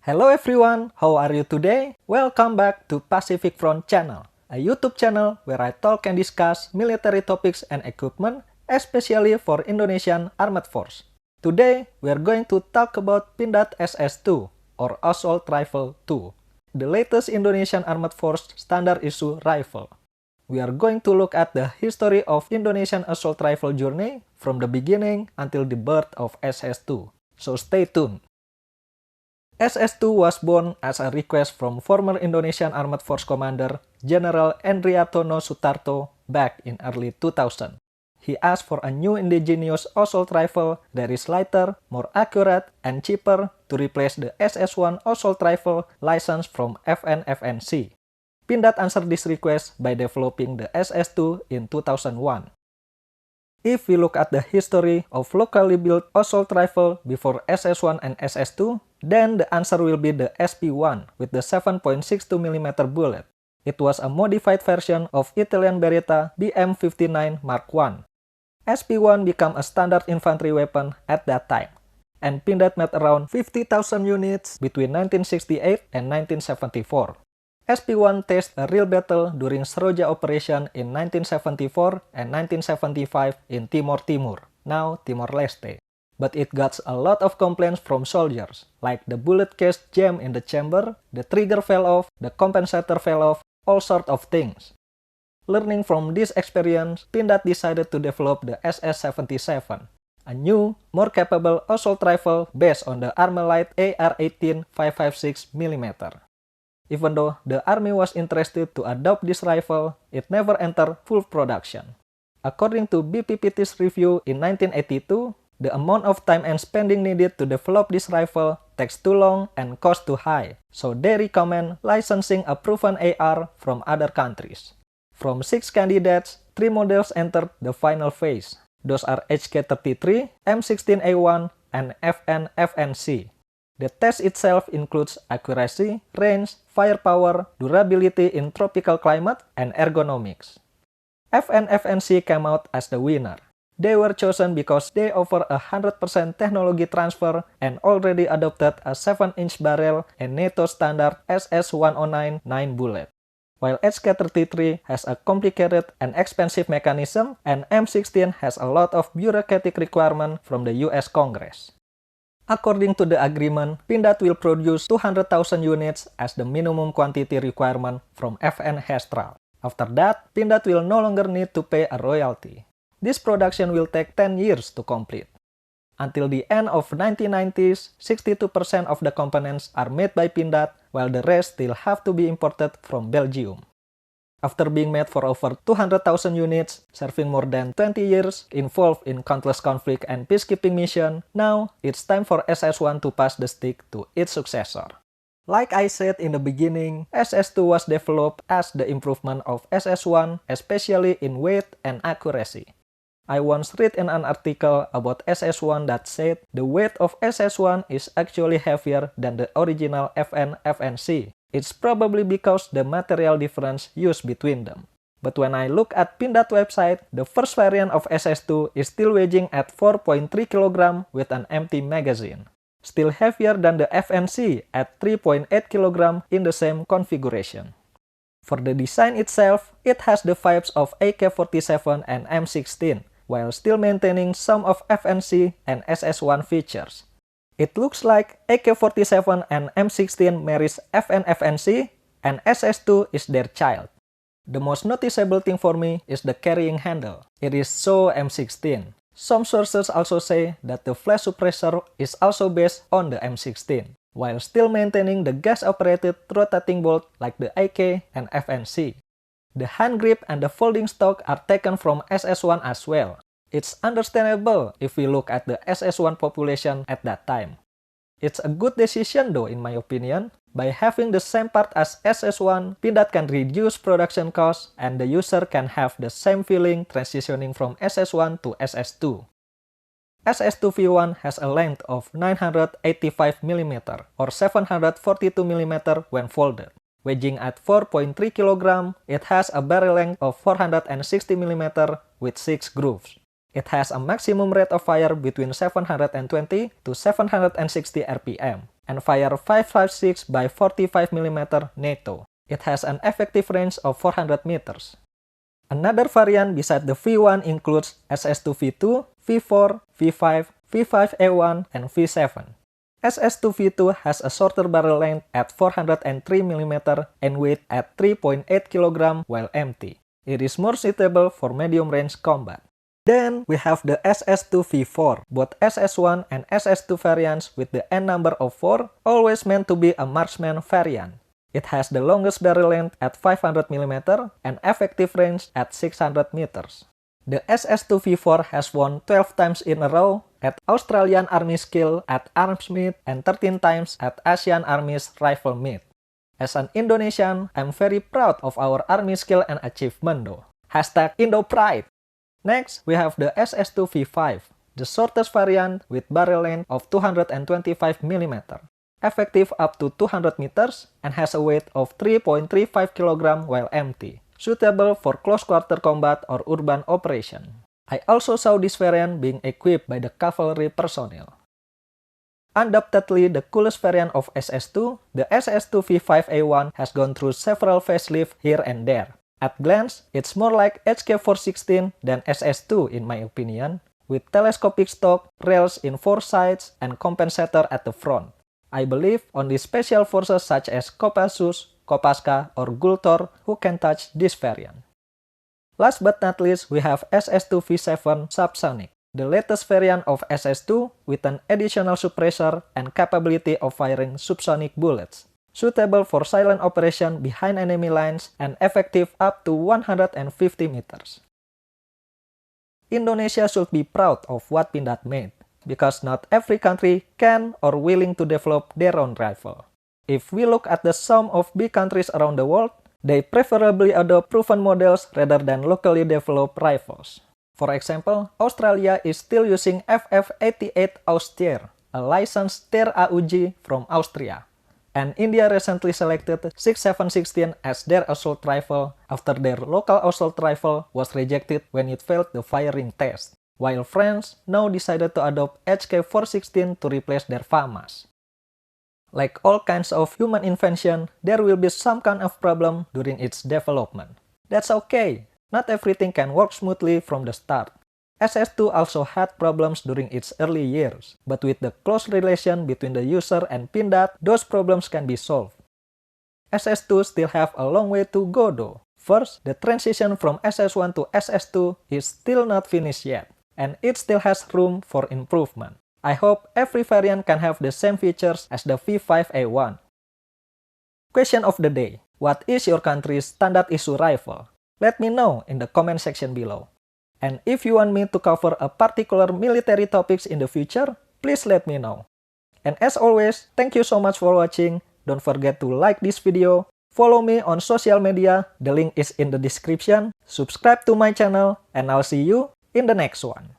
Hello everyone, how are you today? Welcome back to Pacific Front channel, a YouTube channel where I talk and discuss military topics and equipment, especially for Indonesian Armed Force. Today, we are going to talk about Pindad SS2, or Assault Rifle 2, the latest Indonesian Armed Force standard issue rifle. We are going to look at the history of Indonesian assault rifle journey from the beginning until the birth of SS2. So stay tuned. SS2 was born as a request from former Indonesian Armed Force Commander General Endriatono Sutarto back in early 2000. He asked for a new indigenous assault rifle that is lighter, more accurate, and cheaper to replace the SS1 assault rifle licensed from FNFNC. Pindad answered this request by developing the SS2 in 2001. If we look at the history of locally built assault rifle before SS1 and SS2, then the answer will be the SP1 with the 7.62mm bullet. It was a modified version of Italian Beretta BM59 Mark I. SP1 became a standard infantry weapon at that time, and Pindad made around 50,000 units between 1968 and 1974. SP1 faced a real battle during Seroja operation in 1974 and 1975 in Timor, now Timor-Leste. But it got a lot of complaints from soldiers, like the bullet case jammed in the chamber, the trigger fell off, the compensator fell off, all sorts of things. Learning from this experience, Pindad decided to develop the SS77, a new, more capable assault rifle based on the Armalite AR-18 5.56mm. Even though the army was interested to adopt this rifle, it never entered full production. According to BPPT's review in 1982, the amount of time and spending needed to develop this rifle takes too long and cost too high, so they recommend licensing a proven AR from other countries. From 6 candidates, 3 models entered the final phase. Those are HK33, M16A1, and FNFNC. The test itself includes accuracy, range, firepower, durability in tropical climate, and ergonomics. FNFNC came out as the winner. They were chosen because they offer a 100% technology transfer and already adopted a 7-inch barrel and NATO standard SS109 9 bullet. While HK33 has a complicated and expensive mechanism, and M16 has a lot of bureaucratic requirement from the US Congress. According to the agreement, Pindad will produce 200,000 units as the minimum quantity requirement from FN Hestral. After that, Pindad will no longer need to pay a royalty. This production will take 10 years to complete. Until the end of 1990s, 62% of the components are made by Pindad, while the rest still have to be imported from Belgium. After being made for over 200,000 units, serving more than 20 years, involved in countless conflict and peacekeeping mission, now it's time for SS1 to pass the stick to its successor. Like I said in the beginning, SS2 was developed as the improvement of SS1, especially in weight and accuracy. I once read in an article about SS1 that said the weight of SS1 is actually heavier than the original FNFNC. It's probably because the material difference used between them. But when I look at Pindad website, the first variant of SS2 is still weighing at 4.3 kg with an empty magazine. Still heavier than the FNC at 3.8 kg in the same configuration. For the design itself, it has the vibes of AK-47 and M16, while still maintaining some of FNC and SS1 features. It looks like AK-47 and M16 marries FNFNC, and SS2 is their child. The most noticeable thing for me is the carrying handle. It is so M16. Some sources also say that the flash suppressor is also based on the M16, while still maintaining the gas-operated rotating bolt like the AK and FNC. The hand grip and the folding stock are taken from SS1 as well. It's understandable if we look at the SS1 population at that time. It's a good decision though in my opinion. By having the same part as SS1, Pindad can reduce production costs and the user can have the same feeling transitioning from SS1 to SS2. SS2-V1 has a length of 985mm or 742mm when folded. Weighing at 4.3 kg, it has a barrel length of 460mm with 6 grooves. It has a maximum rate of fire between 720 to 760 rpm and fire 556 by 45 mm NATO. It has an effective range of 400 meters. Another variant beside the V1 includes SS2-V2, V4, V5, V5A1, and V7. SS2-V2 has a shorter barrel length at 403 mm and weight at 3.8 kg while empty. It is more suitable for medium-range combat. Then we have the SS2-V4, both SS1 and SS2 variants with the N number of 4, always meant to be a marksman variant. It has the longest barrel length at 500 mm and effective range at 600 meters. The SS2-V4 has won 12 times in a row at Australian Army Skill at Arms Meet and 13 times at Asian Army's Rifle Meet. As an Indonesian, I'm very proud of our Army skill and achievement though. Hashtag IndoPride! Next, we have the SS2-V5, the shortest variant with barrel length of 225 mm, effective up to 200 meters, and has a weight of 3.35 kg while empty, suitable for close-quarter combat or urban operation. I also saw this variant being equipped by the cavalry personnel. Undoubtedly the coolest variant of SS2, the SS2-V5A1 has gone through several facelifts here and there. At glance, it's more like HK416 than SS2 in my opinion, with telescopic stock, rails in 4 sides, and compensator at the front. I believe only special forces such as Kopassus, Kopaska, or Gultor who can touch this variant. Last but not least, we have SS2-V7 Subsonic, the latest variant of SS2 with an additional suppressor and capability of firing subsonic bullets, suitable for silent operation behind enemy lines and effective up to 150 meters. Indonesia should be proud of what Pindad made, because not every country can or willing to develop their own rifle. If we look at the sum of big countries around the world, they preferably adopt proven models rather than locally developed rifles. For example, Australia is still using FF88 Austier, a licensed TER AUG from Austria. And India recently selected 6716 as their assault rifle after their local assault rifle was rejected when it failed the firing test, while France now decided to adopt HK416 to replace their FAMAS. Like all kinds of human invention, there will be some kind of problem during its development. That's okay, not everything can work smoothly from the start. SS2 also had problems during its early years, but with the close relation between the user and Pindad, those problems can be solved. SS2 still have a long way to go though. First, the transition from SS1 to SS2 is still not finished yet, and it still has room for improvement. I hope every variant can have the same features as the V5A1. Question of the day: what is your country's standard issue rifle? Let me know in the comment section below. And if you want me to cover a particular military topics in the future, please let me know. And as always, thank you so much for watching. Don't forget to like this video, follow me on social media, the link is in the description, subscribe to my channel, and I'll see you in the next one.